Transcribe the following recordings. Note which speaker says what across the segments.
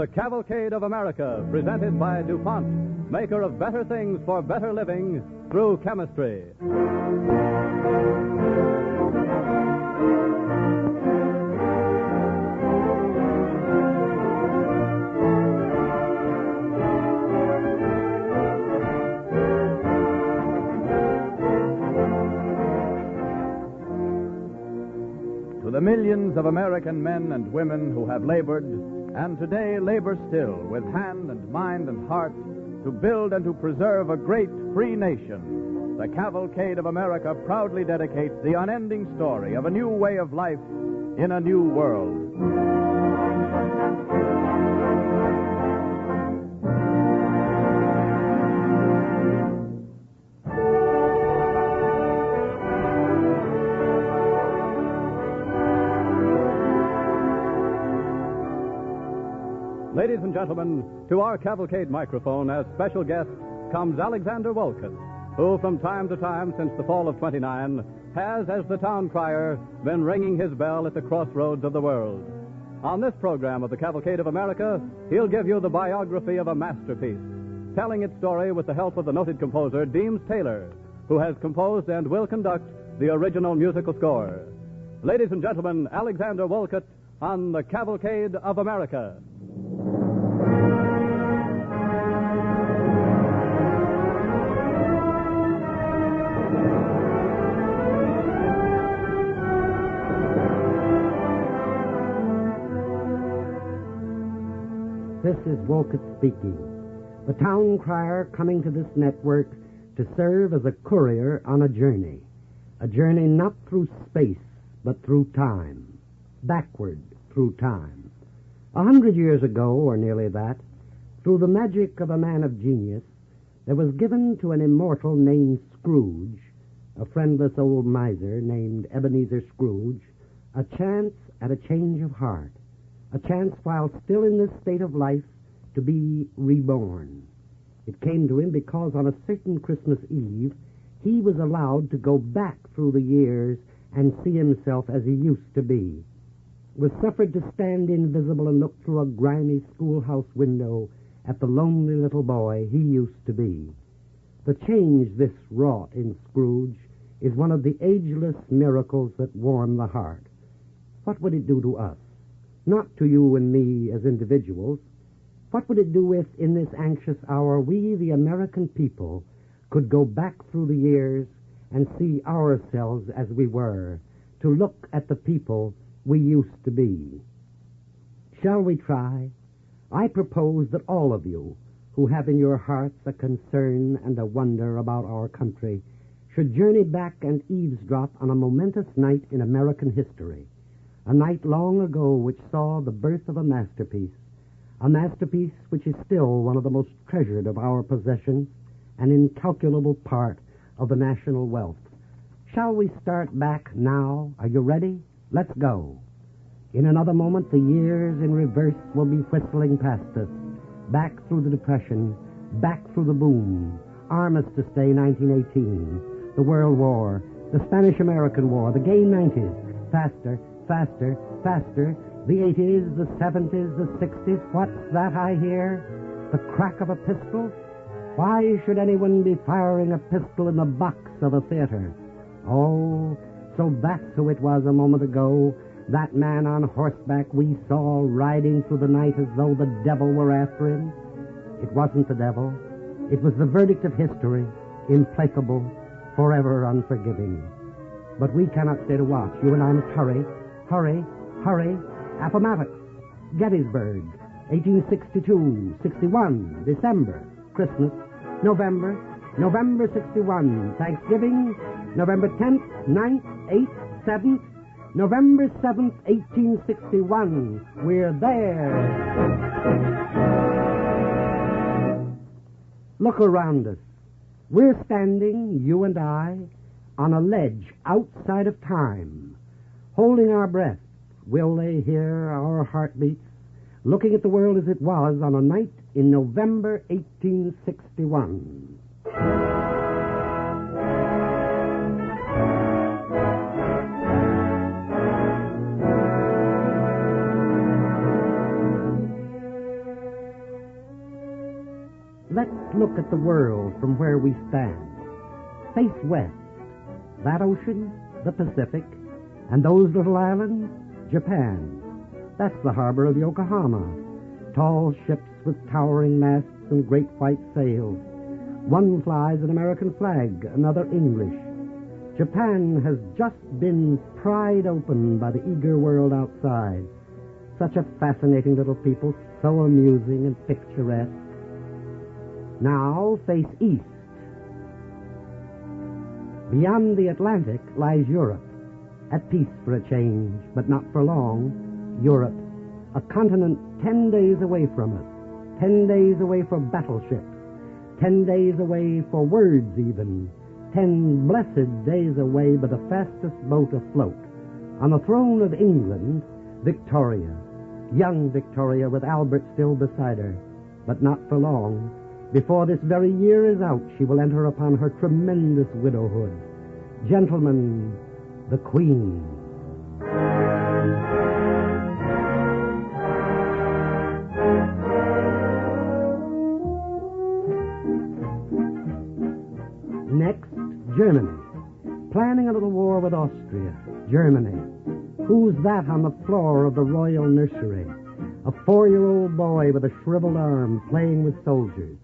Speaker 1: the Cavalcade of America, presented by DuPont, maker of better things for better living through chemistry. To the millions of American men and women who have labored, and today labor still, with hand and mind and heart, to build and to preserve a great free nation, the Cavalcade of America proudly dedicates the unending story of a new way of life in a new world. Ladies and gentlemen, to our Cavalcade microphone as special guest comes Alexander Wolcott, who from time to time since the fall of '29 has, as the town crier, been ringing his bell at the crossroads of the world. On this program of the Cavalcade of America, he'll give you the biography of a masterpiece, telling its story with the help of the noted composer Deems Taylor, who has composed and will conduct the original musical score. Ladies and gentlemen, Alexander Wolcott on the Cavalcade of America.
Speaker 2: This is Wolcott speaking, the town crier coming to this network to serve as a courier on a journey not through space, but through time, backward through time. 100 years ago, or nearly that, through the magic of a man of genius, there was given to an immortal named Scrooge, a friendless old miser named Ebenezer Scrooge, a chance at a change of heart. A chance while still in this state of life to be reborn. It came to him because on a certain Christmas Eve he was allowed to go back through the years and see himself as he used to be. Was suffered to stand invisible and look through a grimy schoolhouse window at the lonely little boy he used to be. The change this wrought in Scrooge is one of the ageless miracles that warm the heart. What would it do to us? Not to you and me as individuals. What would it do if, in this anxious hour, we, the American people, could go back through the years and see ourselves as we were, to look at the people we used to be? Shall we try? I propose that all of you, who have in your hearts a concern and a wonder about our country, should journey back and eavesdrop on a momentous night in American history. A night long ago which saw the birth of a masterpiece which is still one of the most treasured of our possessions, an incalculable part of the national wealth. Shall we start back now? Are you ready? Let's go. In another moment, the years in reverse will be whistling past us, back through the Depression, back through the boom, Armistice Day 1918, the World War, the Spanish-American War, the gay 90s, faster, faster, faster, the 80s, the 70s, the 60s. What's that I hear? The crack of a pistol? Why should anyone be firing a pistol in the box of a theater? Oh, so that's who it was a moment ago, that man on horseback we saw riding through the night as though the devil were after him. It wasn't the devil. It was the verdict of history, implacable, forever unforgiving. But we cannot stay to watch. You and I must hurry. Hurry, hurry. Appomattox, Gettysburg, 1862, 61, December, Christmas, November 61, Thanksgiving, November 10th, 9th, 8th, 7th, November 7th, 1861. We're there. Look around us. We're standing, you and I, on a ledge outside of time, holding our breath. Will they hear our heartbeats? Looking at the world as it was on a night in November 1861. Let's look at the world from where we stand. Face west. That ocean, the Pacific, and those little islands, Japan. That's the harbor of Yokohama. Tall ships with towering masts and great white sails. One flies an American flag, another English. Japan has just been pried open by the eager world outside. Such a fascinating little people, so amusing and picturesque. Now face east. Beyond the Atlantic lies Europe, at peace for a change, but not for long. Europe, a continent 10 days away from us, 10 days away for battleships, 10 days away for words even, 10 blessed days away by the fastest boat afloat. On the throne of England, Victoria, young Victoria with Albert still beside her, but not for long. Before this very year is out, she will enter upon her tremendous widowhood. Gentlemen, the Queen. Next, Germany. Planning a little war with Austria. Germany. Who's that on the floor of the royal nursery? A 4-year-old boy with a shriveled arm playing with soldiers.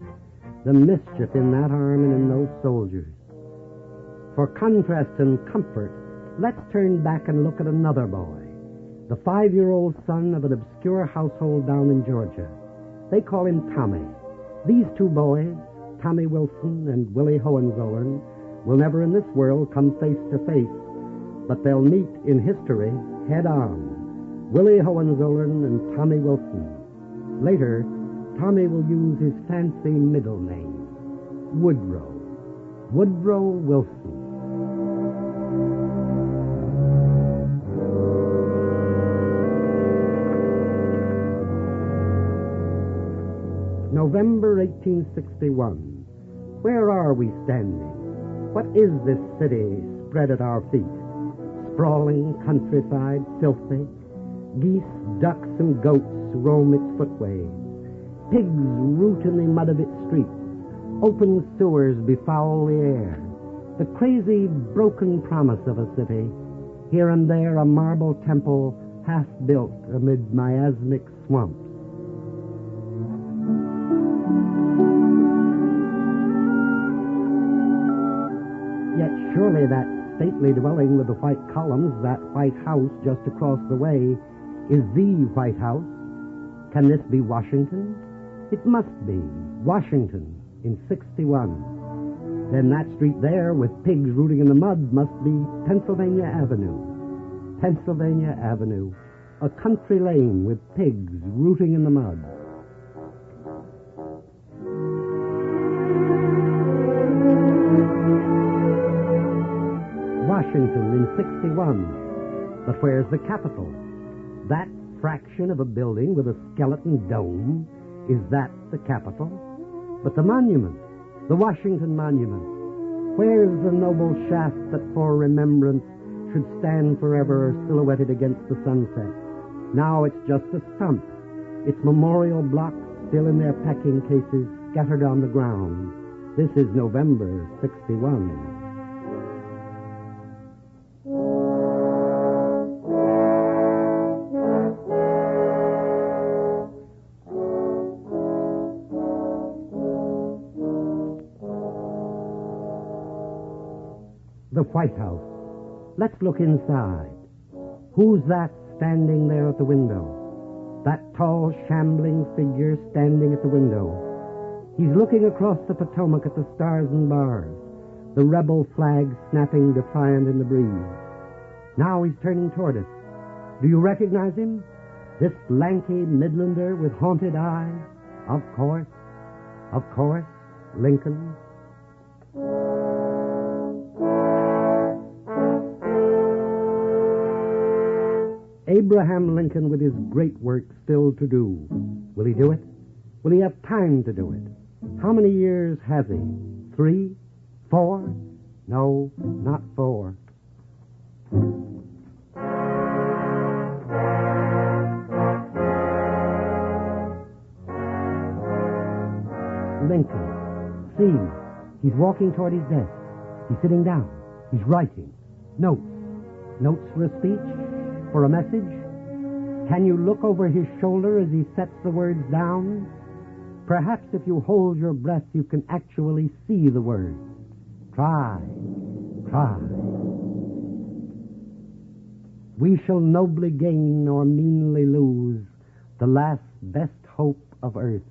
Speaker 2: The mischief in that arm and in those soldiers. For contrast and comfort, let's turn back and look at another boy, the 5-year-old son of an obscure household down in Georgia. They call him Tommy. These two boys, Tommy Wilson and Willie Hohenzollern, will never in this world come face to face, but they'll meet in history head on. Willie Hohenzollern and Tommy Wilson. Later, Tommy will use his fancy middle name, Woodrow. Woodrow Wilson. November 1861. Where are we standing? What is this city spread at our feet? Sprawling countryside, filthy. Geese, ducks, and goats roam its footways. Pigs root in the mud of its streets. Open sewers befoul the air. The crazy, broken promise of a city. Here and there a marble temple half built amid miasmic swamps. Yet surely that stately dwelling with the white columns, that white house just across the way, is the White House. Can this be Washington? It must be Washington in 61. Then that street there with pigs rooting in the mud must be Pennsylvania Avenue. Pennsylvania Avenue, a country lane with pigs rooting in the mud. Washington in 61. But where's the Capitol? That fraction of a building with a skeleton dome, is that the Capitol? But the monument, the Washington Monument, where's the noble shaft that for remembrance should stand forever silhouetted against the sunset? Now it's just a stump, its memorial blocks still in their packing cases scattered on the ground. This is November 61. The White House. Let's look inside. Who's that standing there at the window? That tall, shambling figure standing at the window. He's looking across the Potomac at the stars and bars, the rebel flag snapping defiant in the breeze. Now he's turning toward us. Do you recognize him? This lanky Midlander with haunted eyes? Of course, Lincoln. Abraham Lincoln with his great work still to do. Will he do it? Will he have time to do it? How many years has he? 3? 4? No, not 4. Lincoln. See, he's walking toward his desk. He's sitting down. He's writing. Notes. Notes for a speech? For a message? Can you look over his shoulder as he sets the words down? Perhaps if you hold your breath, you can actually see the words. Try. Try. We shall nobly gain nor meanly lose the last best hope of earth.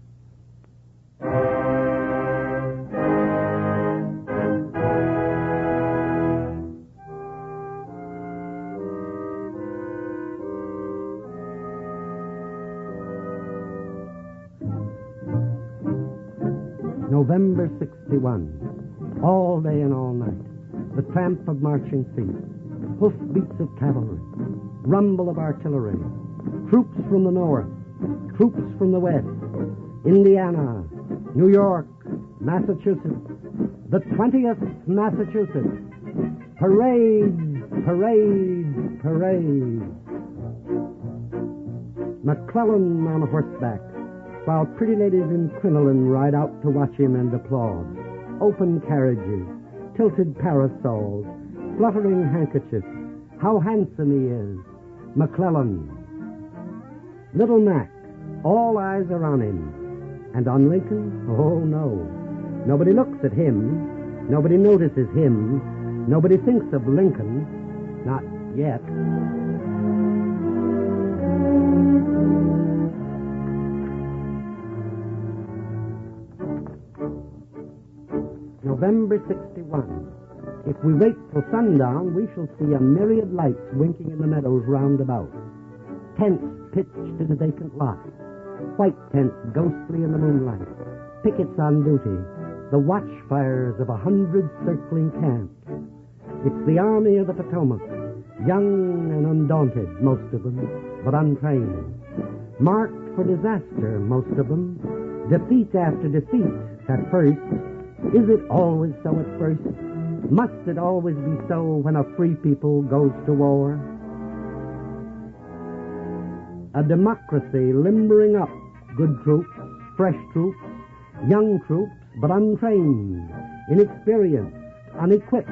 Speaker 2: November 61. All day and all night. The tramp of marching feet. Hoofbeats of cavalry. Rumble of artillery. Troops from the north. Troops from the west. Indiana. New York. Massachusetts. The 20th Massachusetts. Parades, parades, parades. McClellan on horseback, while pretty ladies in crinoline ride out to watch him and applaud. Open carriages, tilted parasols, fluttering handkerchiefs. How handsome he is. McClellan. Little Mac. All eyes are on him. And on Lincoln? Oh, no. Nobody looks at him. Nobody notices him. Nobody thinks of Lincoln. Not yet. November 61. If we wait till sundown, we shall see a myriad lights winking in the meadows round about. Tents pitched in a vacant lot. White tents ghostly in the moonlight. Pickets on duty. The watchfires of 100 circling camps. It's the Army of the Potomac. Young and undaunted, most of them, but untrained. Marked for disaster, most of them. Defeat after defeat at first. Is it always so at first? Must it always be so when a free people goes to war? A democracy limbering up. Good troops, fresh troops, young troops, but untrained, inexperienced, unequipped,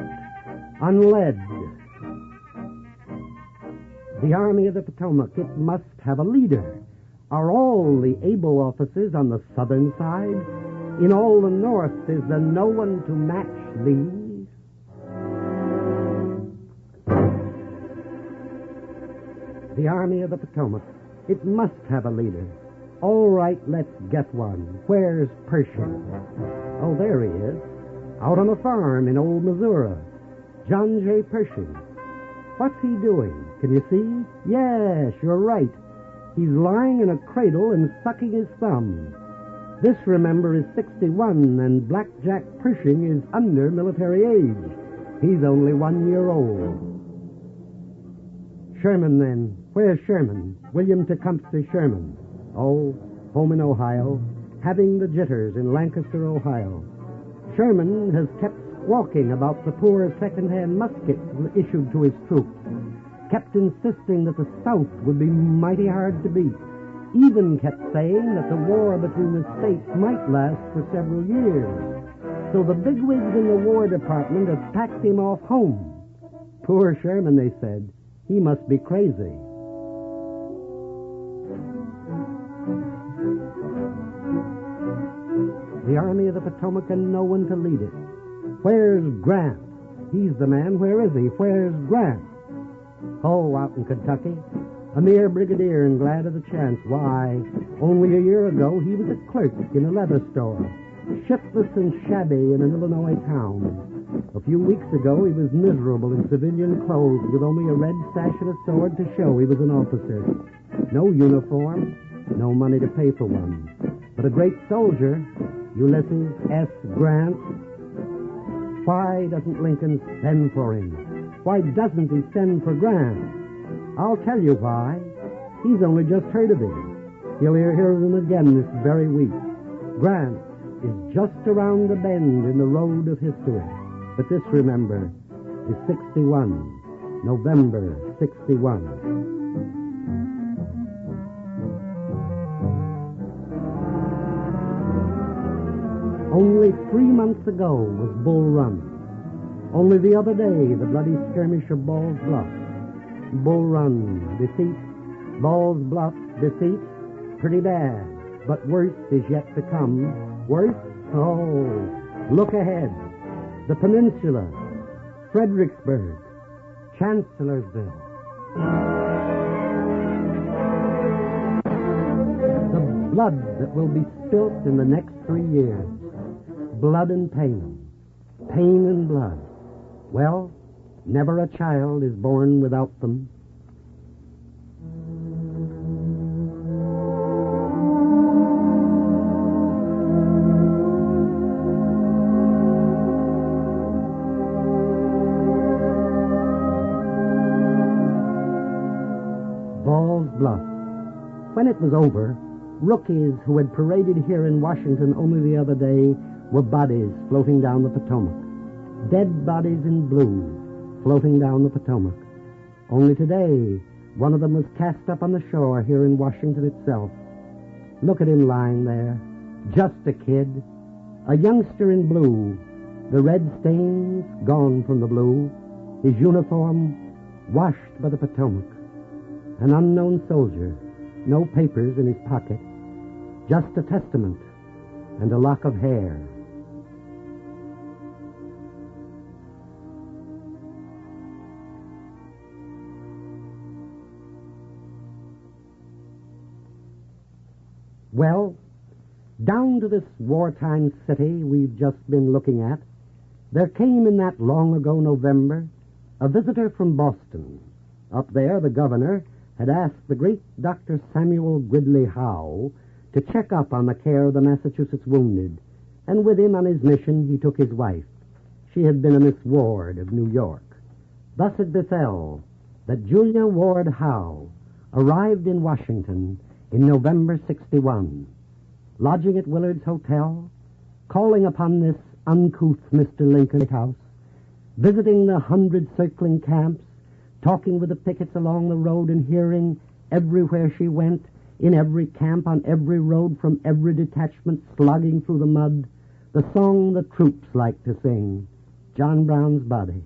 Speaker 2: unled. The Army of the Potomac, it must have a leader. Are all the able officers on the southern side? In all the north, is there no one to match these? The Army of the Potomac, it must have a leader. All right, let's get one. Where's Pershing? Oh, there he is. Out on a farm in old Missouri. John J. Pershing. What's he doing? Can you see? Yes, you're right. He's lying in a cradle and sucking his thumb. This, remember, is 61, and Black Jack Pershing is under military age. He's only 1 year old. Sherman, then. Where's Sherman? William Tecumseh Sherman. Oh, home in Ohio, having the jitters in Lancaster, Ohio. Sherman has kept squawking about the poor second-hand muskets issued to his troops, kept insisting that the South would be mighty hard to beat, even kept saying that the war between the states might last for several years. So the bigwigs in the War Department have packed him off home. Poor Sherman, they said. He must be crazy. The Army of the Potomac and no one to lead it. Where's Grant? He's the man. Where is he? Where's Grant? Oh, out in Kentucky. A mere brigadier and glad of the chance. Why, only a year ago he was a clerk in a leather store, shiftless and shabby in an Illinois town. A few weeks ago he was miserable in civilian clothes with only a red sash and a sword to show he was an officer. No uniform, no money to pay for one. But a great soldier, Ulysses S. Grant. Why doesn't Lincoln send for him? Why doesn't he send for Grant? I'll tell you why. He's only just heard of him. He'll hear of him again this very week. Grant is just around the bend in the road of history. But this, remember, is 61. November 61. Only 3 months ago was Bull Run. Only the other day, the bloody skirmish of Ball's Bluff. Bull Run, defeat. Ball's Bluff, defeat. Pretty bad, but worse is yet to come. Worse? Oh, look ahead. The Peninsula, Fredericksburg, Chancellorsville. The blood that will be spilt in the next 3 years. Blood and pain. Pain and blood. Well, never a child is born without them. Ball's Bluff. When it was over, rookies who had paraded here in Washington only the other day were bodies floating down the Potomac. Dead bodies in blue floating down the Potomac. Only today, one of them was cast up on the shore here in Washington itself. Look at him lying there. Just a kid. A youngster in blue. The red stains gone from the blue. His uniform washed by the Potomac. An unknown soldier. No papers in his pocket. Just a testament and a lock of hair. Well, down to this wartime city we've just been looking at, there came in that long ago November a visitor from Boston. Up there, the governor had asked the great Dr. Samuel Gridley Howe to check up on the care of the Massachusetts wounded, and with him on his mission he took his wife. She had been a Miss Ward of New York. Thus it befell that Julia Ward Howe arrived in Washington in November 61, lodging at Willard's Hotel, calling upon this uncouth Mr. Lincoln's house, visiting the 100 circling camps, talking with the pickets along the road and hearing everywhere she went, in every camp, on every road, from every detachment, slogging through the mud, the song the troops liked to sing, John Brown's Body.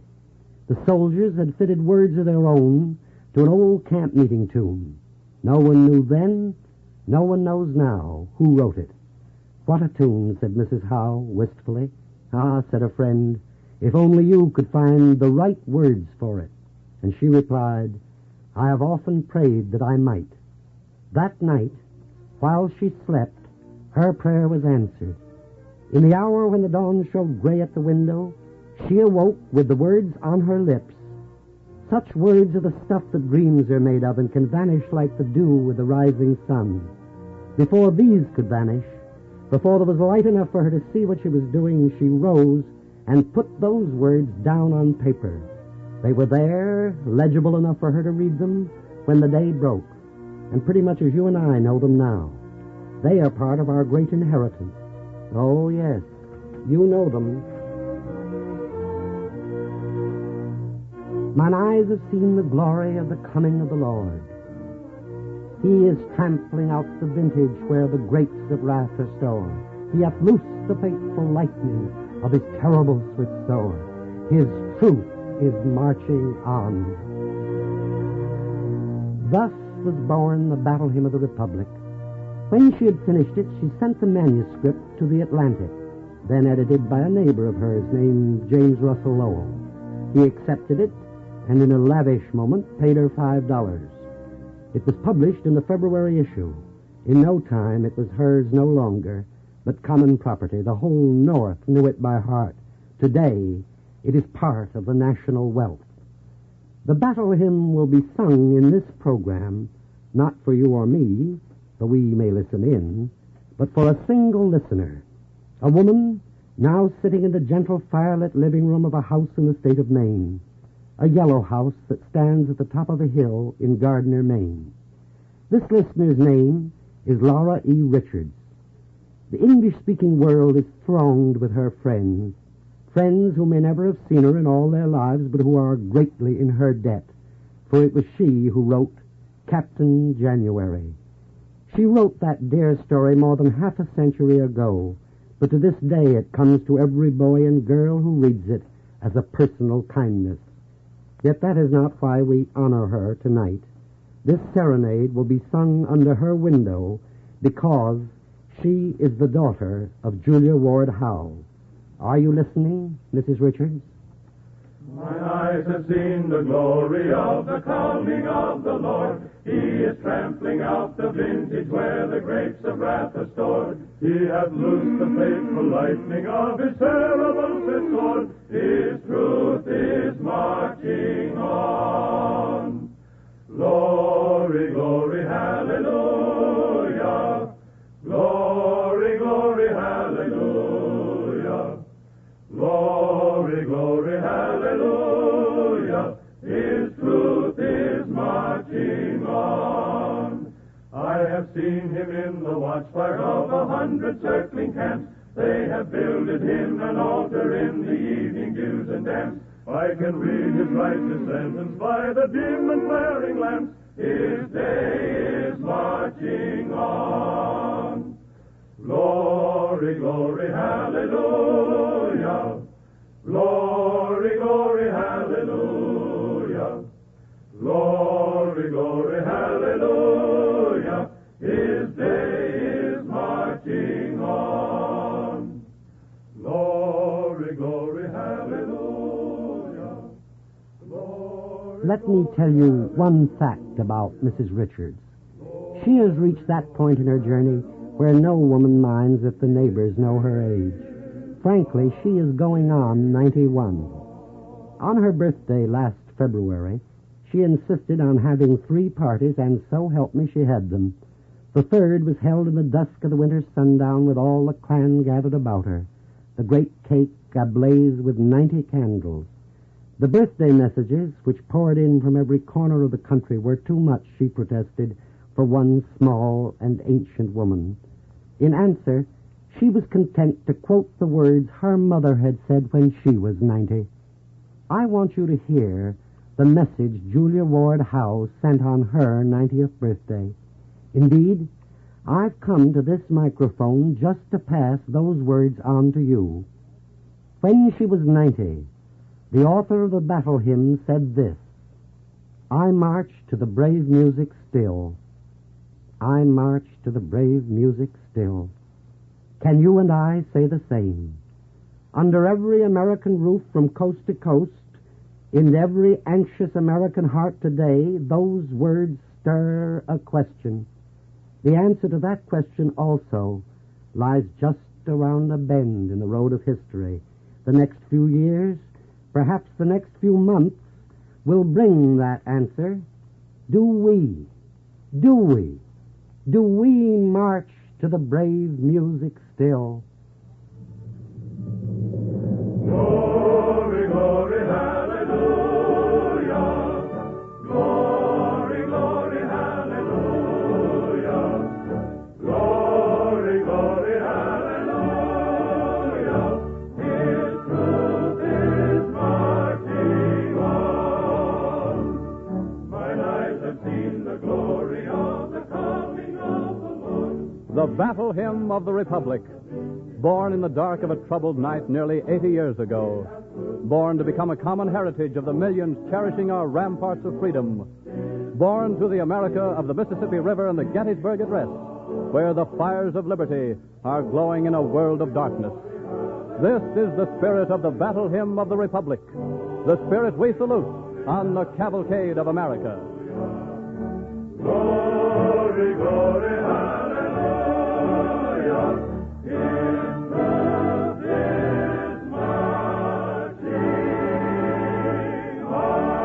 Speaker 2: The soldiers had fitted words of their own to an old camp meeting tune. No one knew then, no one knows now who wrote it. What a tune, said Mrs. Howe wistfully. Ah, said a friend, if only you could find the right words for it. And she replied, I have often prayed that I might. That night, while she slept, her prayer was answered. In the hour when the dawn showed gray at the window, she awoke with the words on her lips. Such words are the stuff that dreams are made of and can vanish like the dew with the rising sun. Before these could vanish, before there was light enough for her to see what she was doing, she rose and put those words down on paper. They were there, legible enough for her to read them when the day broke, and pretty much as you and I know them now. They are part of our great inheritance. Oh, yes, you know them. Mine eyes have seen the glory of the coming of the Lord. He is trampling out the vintage where the grapes of wrath are stored. He hath loosed the fateful lightning of his terrible swift sword. His truth is marching on. Thus was born the Battle Hymn of the Republic. When she had finished it, she sent the manuscript to the Atlantic, then edited by a neighbor of hers named James Russell Lowell. He accepted it, and in a lavish moment paid her $5. It was published in the February issue. In no time it was hers no longer, but common property. The whole North knew it by heart. Today, it is part of the national wealth. The battle hymn will be sung in this program, not for you or me, though we may listen in, but for a single listener, a woman now sitting in the gentle firelit living room of a house in the state of Maine, a yellow house that stands at the top of a hill in Gardner, Maine. This listener's name is Laura E. Richards. The English-speaking world is thronged with her friends who may never have seen her in all their lives, but who are greatly in her debt, for it was she who wrote Captain January. She wrote that dear story more than half a century ago, but to this day it comes to every boy and girl who reads it as a personal kindness. Yet that is not why we honor her tonight. This serenade will be sung under her window because she is the daughter of Julia Ward Howe. Are you listening, Mrs. Richards?
Speaker 3: Mine eyes have seen the glory of the coming of the Lord. He is trampling out the vintage where the grapes of wrath are stored. He hath loosed the fateful lightning of his terrible set sword. His truth is marching on. Glory, glory, hallelujah. Glory, glory, hallelujah. Glory, glory, hallelujah. His truth is marching on. I have seen him in the watchfire of 100 circling camps. They have builded him an altar in the evening dews and damps. I can read his righteous sentence by the dim and flaring lamps. His day is marching on. Glory, glory, hallelujah. Glory, glory, hallelujah. Glory, glory, hallelujah. His day is marching on. Glory, glory, hallelujah. Glory,
Speaker 2: Let me tell you one fact about Mrs. Richards. She has reached that point in her journey where no woman minds if the neighbors know her age. Frankly, she is going on 91. On her birthday last February, she insisted on having 3 parties, and so help me, she had them. The third was held in the dusk of the winter sundown with all the clan gathered about her, the great cake ablaze with 90 candles. The birthday messages, which poured in from every corner of the country, were too much, she protested, for one small and ancient woman. In answer, she was content to quote the words her mother had said when she was 90. I want you to hear the message Julia Ward Howe sent on her 90th birthday. Indeed, I've come to this microphone just to pass those words on to you. When she was 90, the author of the battle hymn said this: I march to the brave music still. I march to the brave music still. Can you and I say the same? Under every American roof from coast to coast, in every anxious American heart today, those words stir a question. The answer to that question also lies just around a bend in the road of history. The next few years, perhaps the next few months, will bring that answer. Do we march to the brave music still?
Speaker 3: glory, glory, hallelujah. Glory, glory, hallelujah. Glory, glory, hallelujah. His truth is marching on. Mine eyes have seen the glory of the coming of the Lord.
Speaker 1: The Battle Hymn of the Republic, born in the dark of a troubled night nearly 80 years ago, born to become a common heritage of the millions cherishing our ramparts of freedom, born to the America of the Mississippi River and the Gettysburg Address, where the fires of liberty are glowing in a world of darkness. This is the spirit of the Battle Hymn of the Republic, the spirit we salute on the Cavalcade of America.
Speaker 3: Glory, glory, hallelujah. His truth is marching on.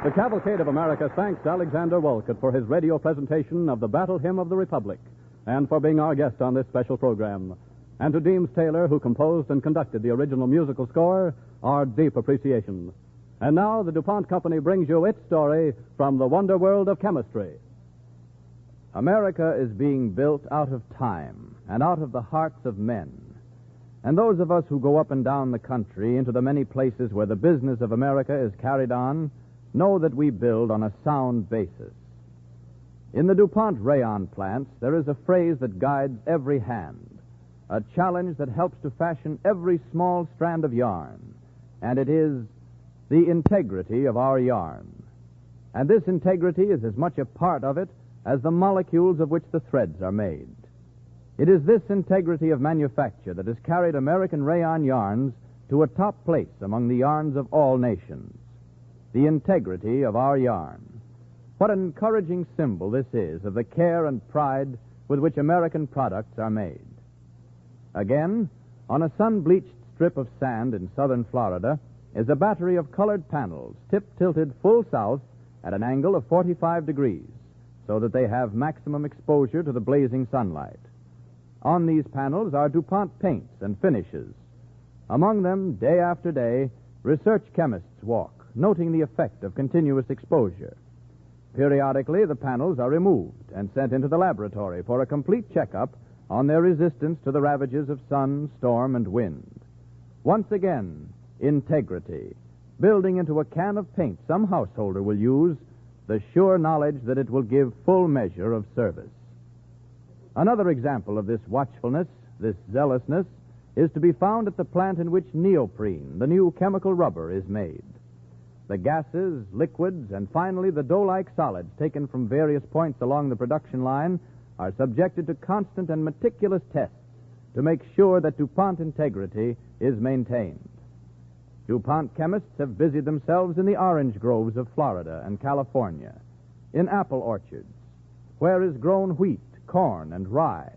Speaker 1: The Cavalcade of America thanks Alexander Wolcott for his radio presentation of the Battle Hymn of the Republic and for being our guest on this special program. And to Deems Taylor, who composed and conducted the original musical score, our deep appreciation. And now the DuPont Company brings you its story from the wonder world of chemistry.
Speaker 4: America is being built out of time and out of the hearts of men.
Speaker 1: And those of us who go up and down the country into the many places where the business of America is carried on know that we build on a sound basis. In the DuPont rayon plants, there is a phrase that guides every hand, a challenge that helps to fashion every small strand of yarn, and it is the integrity of our yarn. And this integrity is as much a part of it as the molecules of which the threads are made. It is this integrity of manufacture that has carried American rayon yarns to a top place among the yarns of all nations. The integrity of our yarn. What an encouraging symbol this is of the care and pride with which American products are made. Again, on a sun-bleached strip of sand in southern Florida is a battery of colored panels tip-tilted full south at an angle of 45 degrees so that they have maximum exposure to the blazing sunlight. On these panels are DuPont paints and finishes. Among them, day after day, research chemists walk, noting the effect of continuous exposure. Periodically, the panels are removed and sent into the laboratory for a complete checkup on their resistance to the ravages of sun, storm, and wind. Once again, integrity, building into a can of paint some householder will use the sure knowledge that it will give full measure of service. Another example of this watchfulness, this zealousness, is to be found at the plant in which neoprene, the new chemical rubber, is made. The gases, liquids, and finally the dough-like solids taken from various points along the production line are subjected to constant and meticulous tests to make sure that DuPont integrity is maintained. DuPont chemists have busied themselves in the orange groves of Florida and California, in apple orchards, where is grown wheat, corn, and rye,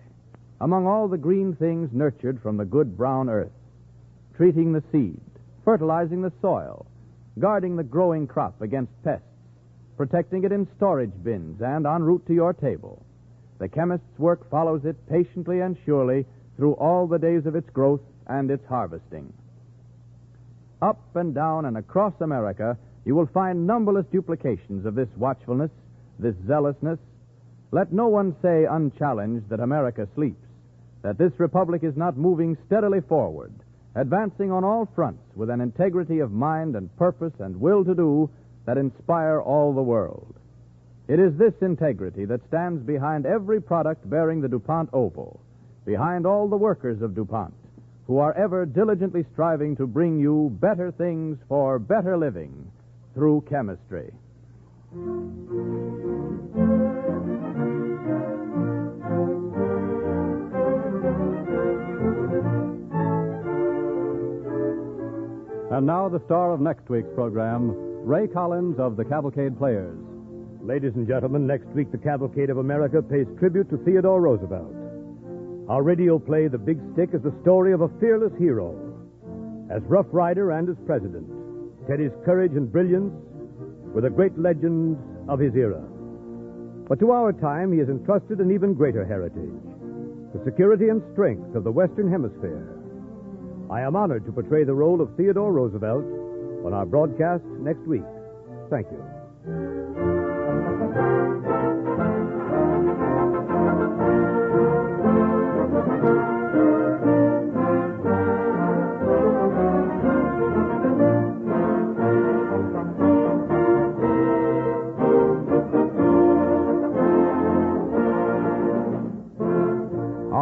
Speaker 1: among all the green things nurtured from the good brown earth, treating the seed, fertilizing the soil, guarding the growing crop against pests, protecting it in storage bins and en route to your table. The chemist's work follows it patiently and surely through all the days of its growth and its harvesting. Up and down and across America, you will find numberless duplications of this watchfulness, this zealousness. Let no one say unchallenged that America sleeps, that this republic is not moving steadily forward, advancing on all fronts with an integrity of mind and purpose and will to do that inspire all the world. It is this integrity that stands behind every product bearing the DuPont oval, behind all the workers of DuPont, who are ever diligently striving to bring you better things for better living through chemistry. And now the star of next week's program, Ray Collins of the Cavalcade Players.
Speaker 4: Ladies and gentlemen, next week the Cavalcade of America pays tribute to Theodore Roosevelt. Our radio play, The Big Stick, is the story of a fearless hero. As Rough Rider and as president, Teddy's courage and brilliance were the great legends of his era. But to our time, he has entrusted an even greater heritage, the security and strength of the Western Hemisphere. I am honored to portray the role of Theodore Roosevelt on our broadcast next week. Thank you.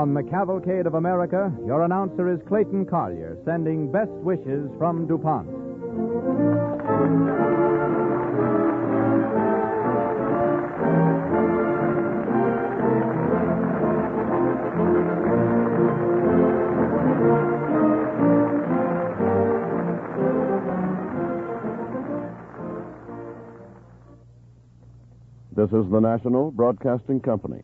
Speaker 1: On the Cavalcade of America, your announcer is Clayton Collier, sending best wishes from DuPont.
Speaker 5: This is the National Broadcasting Company.